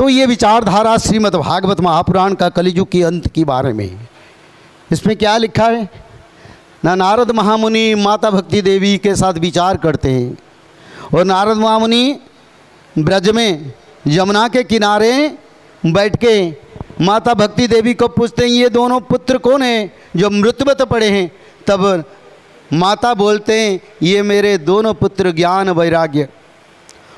तो ये विचारधारा श्रीमद् भागवत महापुराण का कलियुग के अंत के बारे में। इसमें क्या लिखा है ना, नारद महामुनि माता भक्ति देवी के साथ विचार करते हैं और नारद महामुनि ब्रज में यमुना के किनारे बैठ के माता भक्ति देवी को पूछते हैं ये दोनों पुत्र कौन हैं जो मृत्युवत पड़े हैं। तब माता बोलते हैं ये मेरे दोनों पुत्र ज्ञान वैराग्य,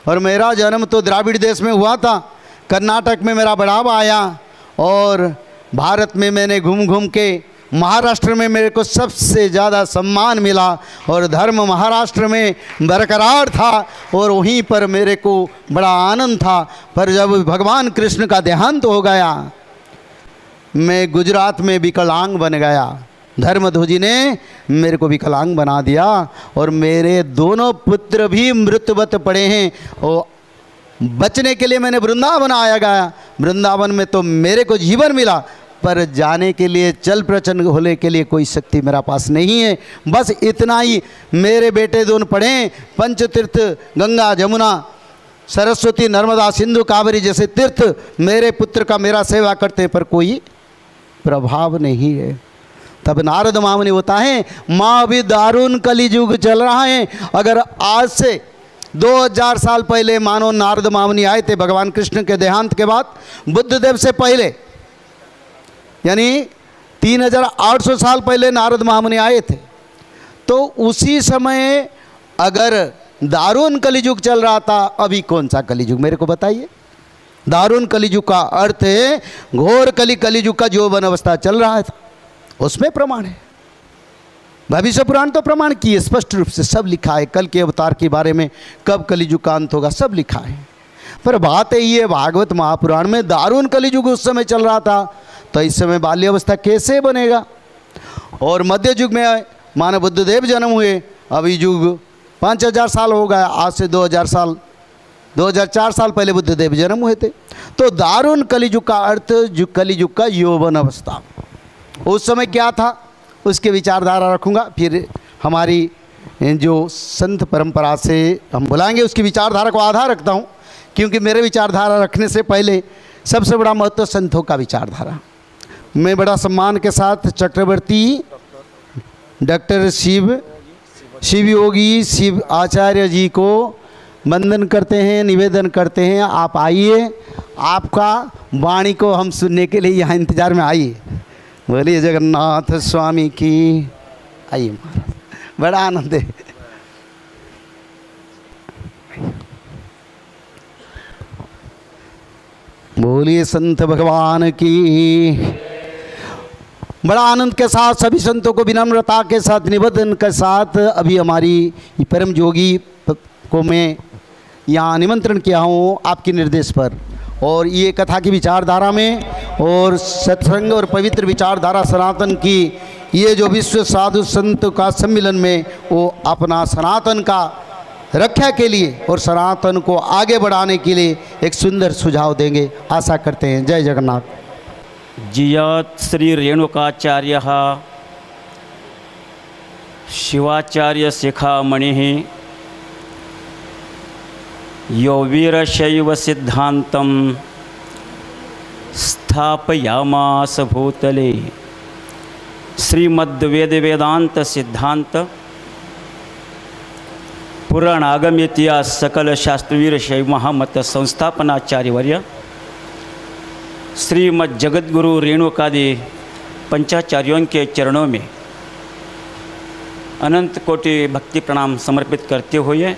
और मेरा जन्म तो द्राविड़ देश में हुआ था, कर्नाटक में मेरा बढ़ावा आया और भारत में मैंने घूम घूम के महाराष्ट्र में मेरे को सबसे ज़्यादा सम्मान मिला और धर्म महाराष्ट्र में बरकरार था और वहीं पर मेरे को बड़ा आनंद था। पर जब भगवान कृष्ण का देहांत हो गया मैं गुजरात में विकलांग बन गया। धर्मध्वजी ने मेरे को विकलांग बना दिया और मेरे दोनों पुत्र भी मृत्युवत पड़े हैं। और बचने के लिए मैंने वृंदावन आया गया। वृंदावन में तो मेरे को जीवन मिला, पर जाने के लिए चल प्रचन्न होने के लिए कोई शक्ति मेरा पास नहीं है। बस इतना ही मेरे बेटे दोनों पढ़े, पंचतीर्थ गंगा जमुना सरस्वती नर्मदा सिंधु कावेरी जैसे तीर्थ मेरे पुत्र का मेरा सेवा करते, पर कोई प्रभाव नहीं है। तब नारद महामुनि होता है माँ अभी दारुण कलियुग चल रहा है। अगर आज से 2000 साल पहले मानो नारद महामुनि आए थे भगवान कृष्ण के देहांत के बाद, बुद्ध देव से पहले यानी 3800 साल पहले नारद महामुनि आए थे, तो उसी समय अगर दारुण कलियुग चल रहा था, अभी कौन सा कलियुग मेरे को बताइए। दारुण कलियुग का अर्थ है घोर कलियुग का जो वन अवस्था चल रहा था उसमें प्रमाण है। भविष्य पुराण तो प्रमाण की है, स्पष्ट रूप से सब लिखा है। कल के अवतार के बारे में, कब कलियुग का अंत होगा, सब लिखा है। पर बात है ये भागवत महापुराण में दारुण कलियुग उस समय चल रहा था, तो इस समय बाल्य अवस्था कैसे बनेगा। और मध्य युग में मानव बुद्ध देव जन्म हुए, अभी युग 5000 साल हो गया। आज से 2004 साल पहले बुद्ध देव जन्म हुए थे। तो दारुण कलियुग का अर्थ कलियुग का यौवन अवस्था। उस समय क्या था उसके विचारधारा रखूँगा, फिर हमारी जो संत परंपरा से हम बुलाएंगे उसकी विचारधारा को आधार रखता हूँ, क्योंकि मेरे विचारधारा रखने से पहले सबसे बड़ा महत्व संतों का विचारधारा। मैं बड़ा सम्मान के साथ चक्रवर्ती डॉक्टर शिव योगी शिव आचार्य जी को वंदन करते हैं, निवेदन करते हैं आप आइए, आपका वाणी को हम सुनने के लिए यहाँ इंतज़ार में आइए। बोलिए जगन्नाथ स्वामी की। आइए महाराज, बड़ा आनंद है। बोलिए संत भगवान की। बड़ा आनंद के साथ सभी संतों को विनम्रता के साथ निवेदन के साथ अभी हमारी परम जोगी को मैं यहाँ निमंत्रण किया हूँ आपके निर्देश पर, और ये कथा की विचारधारा में और सत्संग और पवित्र विचारधारा सनातन की ये जो विश्व साधु संत का सम्मेलन में वो अपना सनातन का रक्षा के लिए और सनातन को आगे बढ़ाने के लिए एक सुंदर सुझाव देंगे, आशा करते हैं। जय जगन्नाथ। जियात श्री रेणुकाचार्य शिवाचार्य शिखामणि यो वीरशैव सिद्धांतं स्थापयामास भूतले श्रीमद्वेद वेदांत सिद्धांत पुराण आगम इतिहास सकल शास्त्रवीर शैव महामत संस्थापनाचार्यवर्य श्रीमद् जगद्गुरु रेणुकादि पंचाचार्यों के चरणों में अनंत कोटि भक्ति प्रणाम समर्पित करते हुए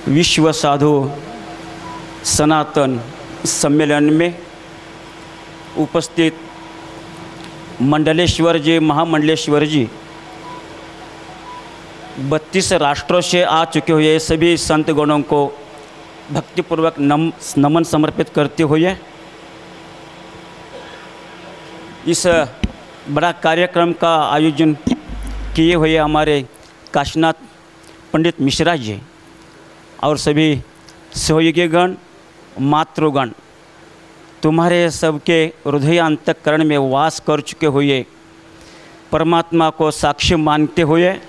विश्व साधु सनातन सम्मेलन में उपस्थित मंडलेश्वर जी महामंडलेश्वर जी 32 राष्ट्रों से आ चुके हुए सभी संत गणों को भक्तिपूर्वक नमन समर्पित करते हुए इस बड़ा कार्यक्रम का आयोजन किए हुए हमारे काशीनाथ पंडित मिश्रा जी और सभी सहयोगीगण मातृगण तुम्हारे सबके हृदय अंतःकरण में वास कर चुके हुए परमात्मा को साक्षी मानते हुए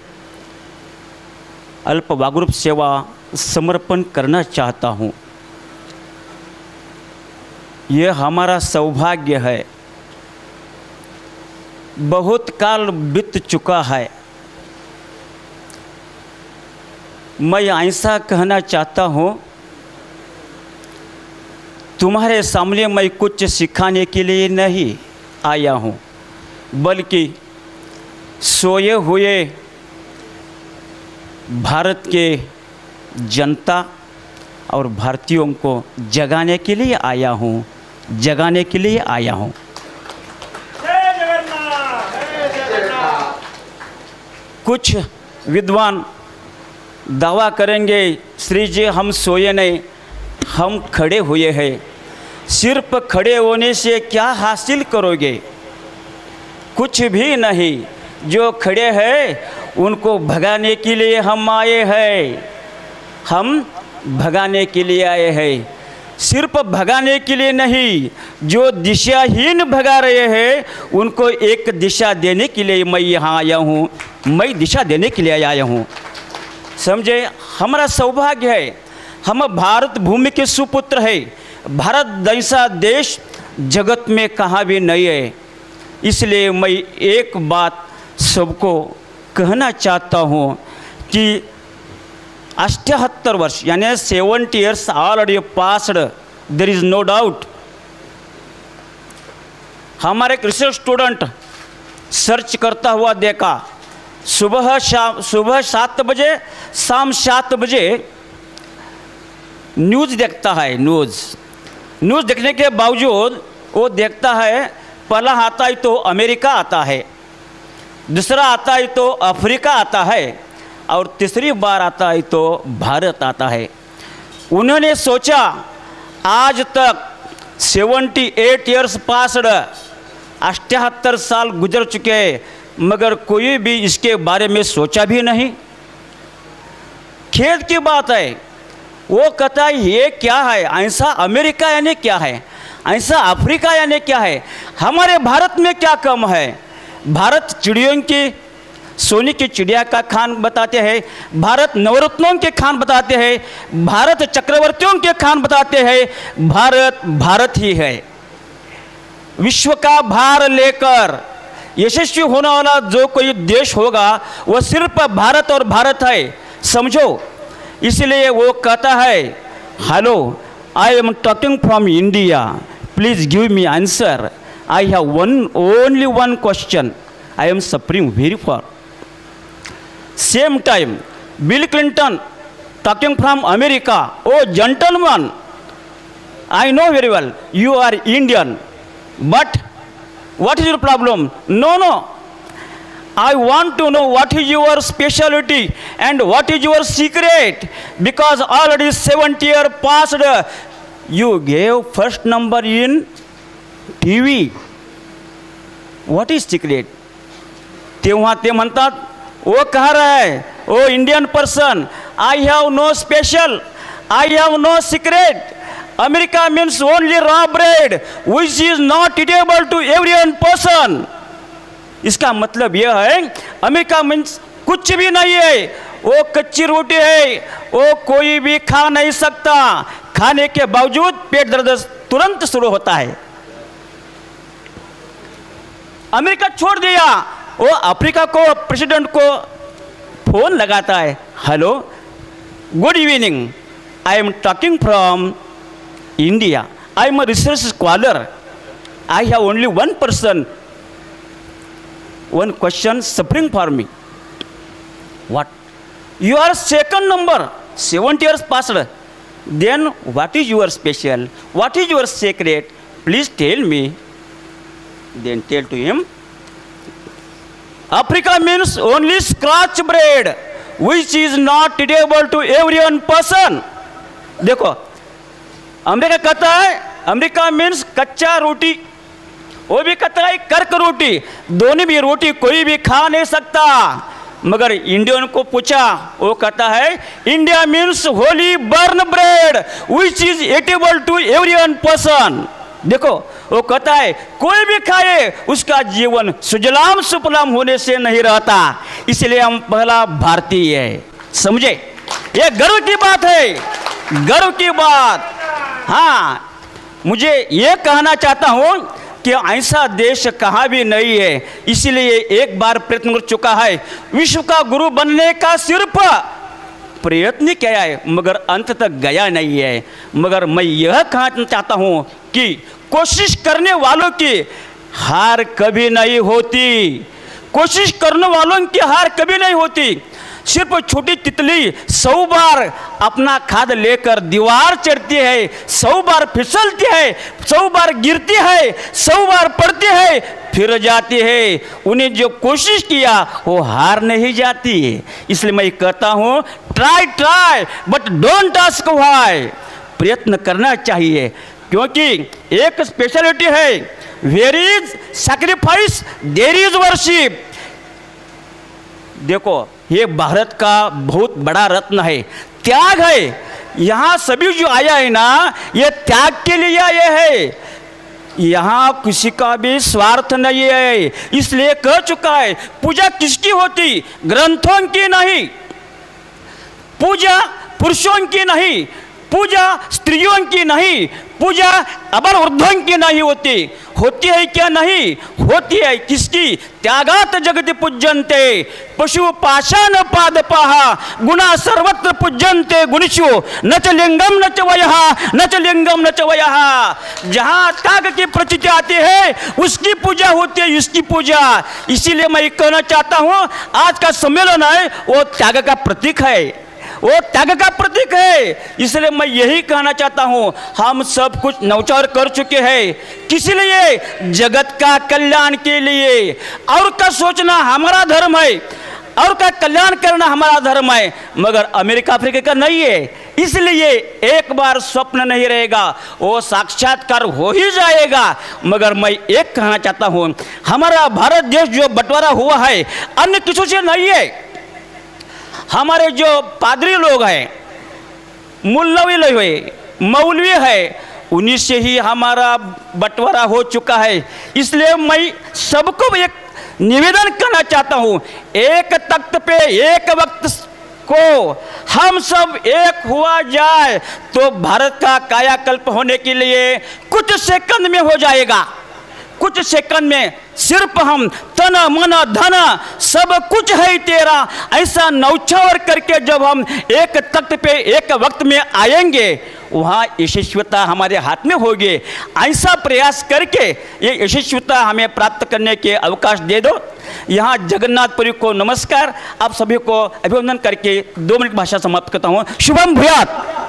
अल्प वागरूप सेवा समर्पण करना चाहता हूँ। ये हमारा सौभाग्य है। बहुत काल बीत चुका है। मैं ऐसा कहना चाहता हूँ, तुम्हारे सामने मैं कुछ सिखाने के लिए नहीं आया हूँ, बल्कि सोए हुए भारत के जनता और भारतीयों को जगाने के लिए आया हूँ, जगाने के लिए आया हूँ। कुछ विद्वान दावा करेंगे, श्री जी हम सोए नहीं, हम खड़े हुए हैं। सिर्फ खड़े होने से क्या हासिल करोगे? कुछ भी नहीं। जो खड़े हैं उनको भगाने के लिए हम आए हैं, हम भगाने के लिए आए हैं। सिर्फ भगाने के लिए नहीं, जो दिशाहीन भगा रहे हैं उनको एक दिशा देने के लिए मैं यहाँ आया हूँ, मैं दिशा देने के लिए आया हूँ। समझे? हमारा सौभाग्य है, हम भारत भूमि के सुपुत्र है। भारत जैसा देश जगत में कहाँ भी नहीं है। इसलिए मैं एक बात सबको कहना चाहता हूँ कि 78 वर्ष यानी 70 years already passed, there is no doubt. हमारे एक रिसर्च स्टूडेंट सर्च करता हुआ देखा, सुबह 7 बजे शाम 7 बजे न्यूज़ देखता है। न्यूज़ देखने के बावजूद वो देखता है, पहला आता है तो अमेरिका आता है, दूसरा आता है तो अफ्रीका आता है, और तीसरी बार आता है तो भारत आता है। उन्होंने सोचा आज तक 78 ईयर्स पास्ड, 78 साल गुजर चुके, मगर कोई भी इसके बारे में सोचा भी नहीं। खेद की बात है, वो कहता है ये क्या है, ऐसा अमेरिका यानी क्या है, ऐसा अफ्रीका यानी क्या है, हमारे भारत में क्या कम है। भारत चिड़ियों की, सोने की चिड़िया का खान बताते हैं, भारत नवरत्नों के खान बताते हैं, भारत चक्रवर्तियों के खान बताते हैं। भारत भारत ही है। विश्व का भार लेकर यशस्वी होने वाला जो कोई देश होगा वह सिर्फ भारत और भारत है, समझो। इसलिए वो कहता है, hello, I am talking from India, please give me answer, I have only one question, I am suffering very for. Same time Bill Clinton talking from America, oh gentleman, I know very well you are Indian, but what is your problem? No, I want to know what is your specialty and what is your secret, because already 70 years passed, you gave first number in TV. What is secret? तेव्हा ते म्हणतात, वो कह रहा है, oh Indian person, I have no special, I have no secret. America means only raw bread, which is not eatable to every person. इसका मतलब यह है, अमेरिका मीन्स कुछ भी नहीं है, वो कच्ची रोटी है, वो कोई भी खा नहीं सकता, खाने के बावजूद पेट दर्द तुरंत शुरू होता है। अमेरिका छोड़ दिया, वो अफ्रीका को प्रेसिडेंट को फोन लगाता है, hello, good evening, I am talking from India, I am a research scholar, I have only one person, one question suffering for me. What? You are second number, 70 years passed, then what is your special, what is your secret, please tell me. Then tell to him, Africa means only scratch bread, which is not eatable to every one person. देखो, America कहता है, America means कच्चा रोटी, वो भी कहता है कर्क रोटी, दोनों भी रोटी कोई भी खा नहीं सकता। मगर इंडियन को पूछा, वो कहता है India means holy burn bread, which is eatable to every one person. देखो, वो कहता है कोई भी खाए उसका जीवन सुजलाम सुफलाम होने से नहीं रहता, इसलिए हम पहला भारतीय है। समझे? ये गर्व की बात है, गर्व की बात। हाँ, मुझे ये कहना चाहता हूँ कि ऐसा देश कहाँ भी नहीं है। इसीलिए एक बार प्रयत्न कर चुका है, विश्व का गुरु बनने का सिर्फ प्रयत्न किया है, मगर अंत तक गया नहीं है। मगर मैं यह कहना चाहता हूँ कि कोशिश करने वालों की हार कभी नहीं होती, कोशिश करने वालों की हार कभी नहीं होती। सिर्फ छोटी तितली 100 बार अपना खाद लेकर दीवार चढ़ती है, 100 बार फिसलती है, 100 बार गिरती है, 100 बार पड़ती है, फिर जाती है। उन्हें जो कोशिश किया वो हार नहीं जाती है। इसलिए मैं कहता हूँ try but don't ask why. प्रयत्न करना चाहिए, क्योंकि एक स्पेशलिटी है, where is sacrifice there is worship. देखो, ये भारत का बहुत बड़ा रत्न है, त्याग है। यहाँ सभी जो आया है ना, ये त्याग के लिए आए हैं, यहाँ किसी का भी स्वार्थ नहीं है। इसलिए कह चुका है, पूजा किसकी होती? ग्रंथों की नहीं, पूजा पुरुषों की नहीं, पूजा स्त्रियों की नहीं, पूजा अबर ऊर्ध्वों की नहीं होती। होती है क्या? नहीं होती है किसकी? त्यागात जगति पूज्यन्ते पशु पाषाण पादपाः गुणा सर्वत्र पूज्यन्ते गुणिषु न च लिंगम न च वयः न च लिंगम न च वयः। जहाँ त्याग की प्रतीति आती है उसकी पूजा होती है, इसकी पूजा। इसीलिए मैं कहना चाहता हूँ, आज का सम्मेलन है वो त्याग का प्रतीक है, वो त्याग का प्रतीक है। इसलिए मैं यही कहना चाहता हूँ, हम सब कुछ नवचार कर चुके हैं, किस लिए? जगत का कल्याण के लिए। और का सोचना हमारा धर्म है, और का कल्याण करना हमारा धर्म है, मगर अमेरिका अफ्रीका का नहीं है। इसलिए एक बार स्वप्न नहीं रहेगा, वो साक्षात्कार हो ही जाएगा। मगर मैं एक कहना चाहता हूँ, हमारा भारत देश जो बंटवारा हुआ है अन्य किसी से नहीं है। हमारे जो पादरी लोग हैं, मौलवी है, उन्हीं से ही हमारा बंटवारा हो चुका है। इसलिए मैं सबको एक निवेदन करना चाहता हूँ, एक तख्त पे एक वक्त को हम सब एक हुआ जाए तो भारत का कायाकल्प होने के लिए कुछ सेकंड में हो जाएगा। कुछ सेकंड में सिर्फ हम तन मन धन सब कुछ है तेरा, ऐसा नौछावर करके जब हम एक तख्त पे एक वक्त में आएंगे, वहाँ यशस्विता हमारे हाथ में होगी। ऐसा प्रयास करके ये यशस्विता हमें प्राप्त करने के अवकाश दे दो। यहाँ जगन्नाथपुरी को नमस्कार, आप सभी को अभिनंदन करके 2 मिनट भाषा समाप्त करता हूँ। शुभम भूयात्।